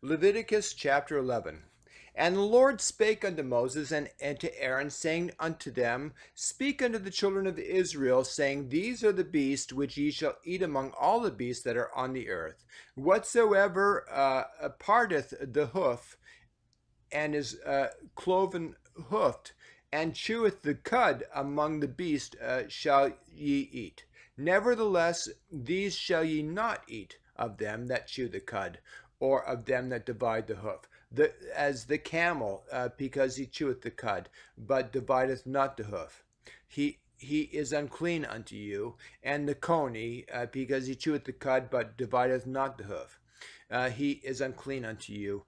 Leviticus chapter 11. And the Lord spake unto Moses and to Aaron, saying unto them, Speak unto the children of Israel, saying, These are the beasts which ye shall eat among all the beasts that are on the earth. Whatsoever parteth the hoof, and is cloven hoofed, and cheweth the cud among the beasts, shall ye eat. Nevertheless, these shall ye not eat of them that chew the cud, or of them that divide the hoof. As the camel, because he cheweth the cud, but divideth not the hoof. He is unclean unto you, and the coney, because he cheweth the cud, but divideth not the hoof. He is unclean unto you.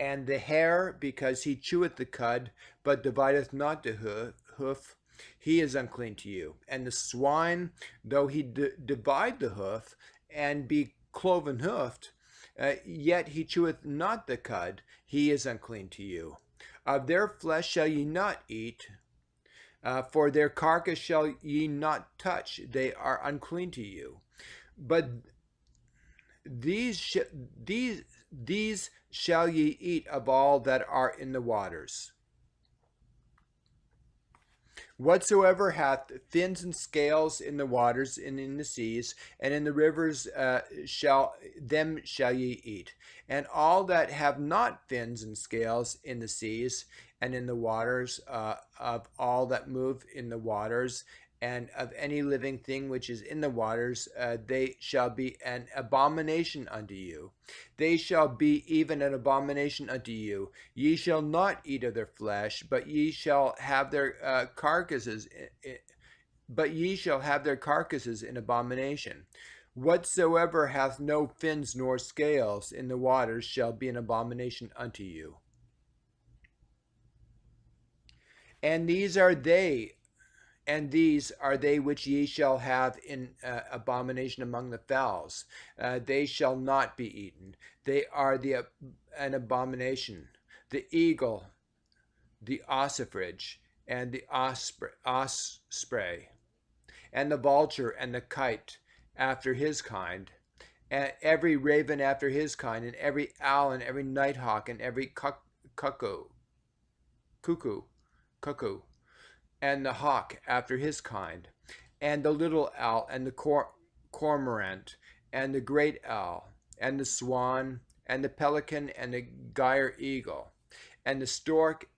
And the hare, because he cheweth the cud, but divideth not the hoof, he is unclean to you. And the swine, though he divide the hoof, and be cloven hoofed, yet he cheweth not the cud, he is unclean to you. Of their flesh shall ye not eat, for their carcass shall ye not touch, they are unclean to you. But these these shall ye eat of all that are in the waters. Whatsoever hath fins and scales in the waters and in the seas and in the rivers, shall ye eat. And all that have not fins and scales in the seas and in the waters, of all that move in the waters, and of any living thing which is in the waters, they shall be an abomination unto you. They shall be even an abomination unto you. Ye shall not eat of their flesh, but ye shall have their carcasses. But ye shall have their carcasses in abomination. Whatsoever hath no fins nor scales in the waters shall be an abomination unto you. And these are they which ye shall have in abomination among the fowls. They shall not be eaten. They are an abomination: the eagle, the ossifrage, and the osprey, and the vulture, and the kite after his kind, and every raven after his kind, and every owl, and every nighthawk, and every cuckoo, and the hawk after his kind, and the little owl, and the cormorant, and the great owl, and the swan, and the pelican, and the gyre eagle, and the stork,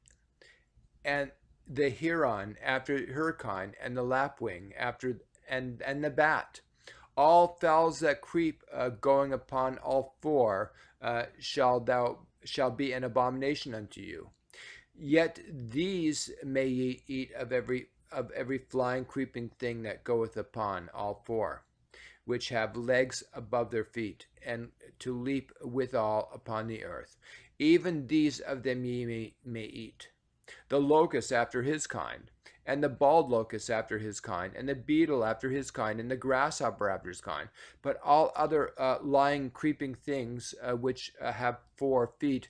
and the heron after her kind, and the lapwing after, and the bat. All fowls that creep, going upon all four, shall be an abomination unto you. Yet these may ye eat of every flying creeping thing that goeth upon all four, which have legs above their feet, and to leap withal upon the earth. Even these of them ye may eat. The locust after his kind, and the bald locust after his kind, and the beetle after his kind, and the grasshopper after his kind. But all other lying creeping things, which have 4 feet,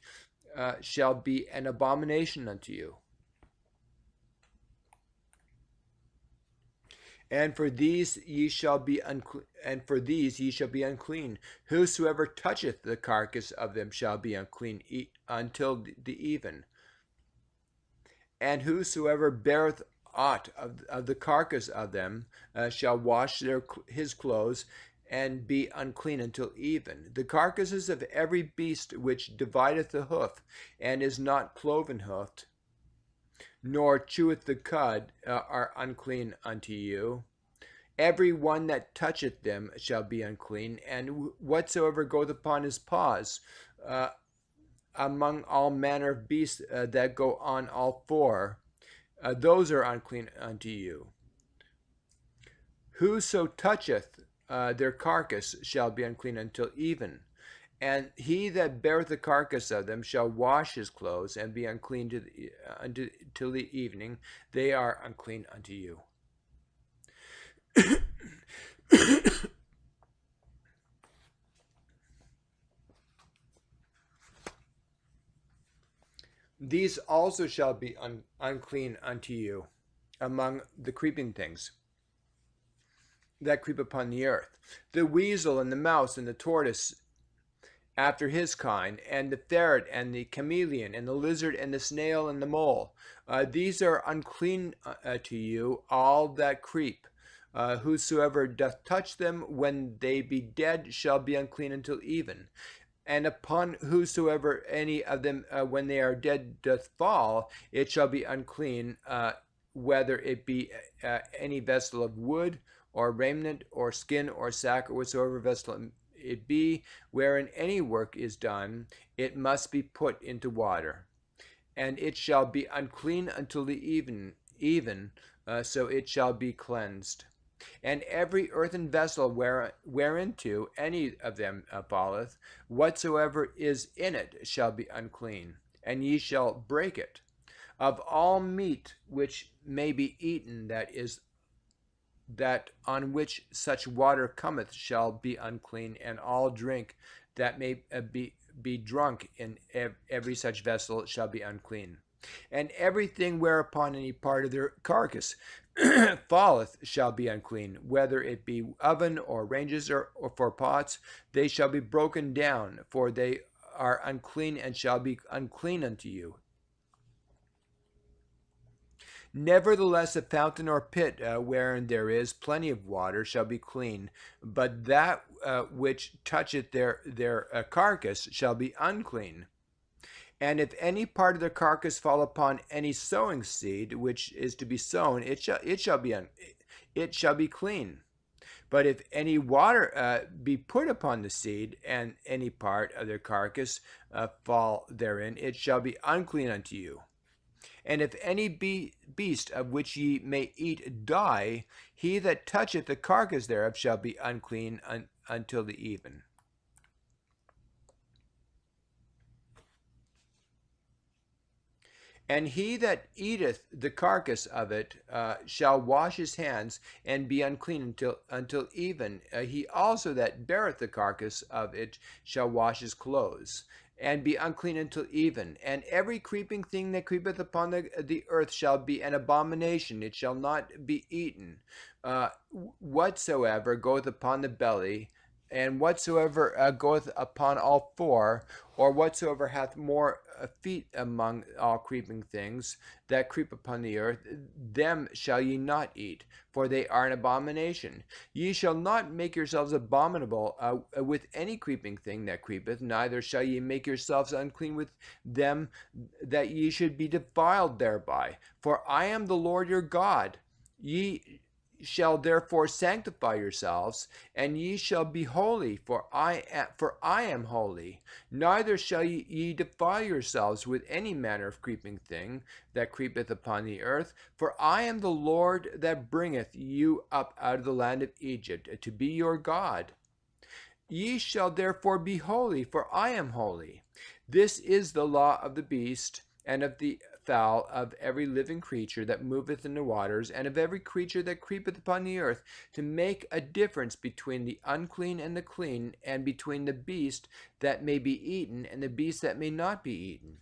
shall be an abomination unto you. And for these ye shall be unclean. Whosoever toucheth the carcass of them shall be unclean until the even. And whosoever beareth aught of the carcass of them shall wash his clothes, and be unclean until even. The carcasses of every beast which divideth the hoof, and is not cloven hoofed, nor cheweth the cud, are unclean unto you. Every one that toucheth them shall be unclean, and whatsoever goeth upon his paws, among all manner of beasts that go on all four, those are unclean unto you. Whoso toucheth their carcass shall be unclean until even. And he that beareth the carcass of them shall wash his clothes, and be unclean till the evening. They are unclean unto you. These also shall be unclean unto you among the creeping things that creep upon the earth: the weasel, and the mouse, and the tortoise, after his kind, and the ferret, and the chameleon, and the lizard, and the snail, and the mole. These are unclean to you, all that creep. Whosoever doth touch them when they be dead shall be unclean until even. And upon whosoever any of them when they are dead doth fall, it shall be unclean, whether it be any vessel of wood, or raiment, or skin, or sack, or whatsoever vessel it be, wherein any work is done, it must be put into water, and it shall be unclean until the even, so it shall be cleansed. And every earthen vessel whereinto any of them falleth, whatsoever is in it shall be unclean, and ye shall break it. Of all meat which may be eaten, that on which such water cometh shall be unclean, and all drink that may be drunk in every such vessel shall be unclean. And everything whereupon any part of their carcass falleth shall be unclean, whether it be oven, or ranges, or for pots. They shall be broken down, for they are unclean, and shall be unclean unto you. Nevertheless, a fountain or pit wherein there is plenty of water shall be clean, but that which toucheth their carcass shall be unclean. And if any part of the carcass fall upon any sowing seed which is to be sown, it shall be clean. But if any water be put upon the seed, and any part of the carcass fall therein, it shall be unclean unto you. And if any beast of which ye may eat die, he that toucheth the carcass thereof shall be unclean until the even. And he that eateth the carcass of it shall wash his hands, and be unclean until even. He also that beareth the carcass of it shall wash his clothes, and be unclean until even. And every creeping thing that creepeth upon the earth shall be an abomination, it shall not be eaten. Whatsoever goeth upon the belly, and whatsoever goeth upon all four, or whatsoever hath more feet among all creeping things that creep upon the earth, them shall ye not eat, for they are an abomination. Ye shall not make yourselves abominable with any creeping thing that creepeth, neither shall ye make yourselves unclean with them, that ye should be defiled thereby. For I am the Lord your God. Ye shall therefore sanctify yourselves, and ye shall be holy, for I am holy. Neither shall ye defile yourselves with any manner of creeping thing that creepeth upon the earth, for I am the Lord that bringeth you up out of the land of Egypt, to be your God. Ye shall therefore be holy, for I am holy. This is the law of the beast, and of the fowl, of every living creature that moveth in the waters, and of every creature that creepeth upon the earth, to make a difference between the unclean and the clean, and between the beast that may be eaten and the beast that may not be eaten.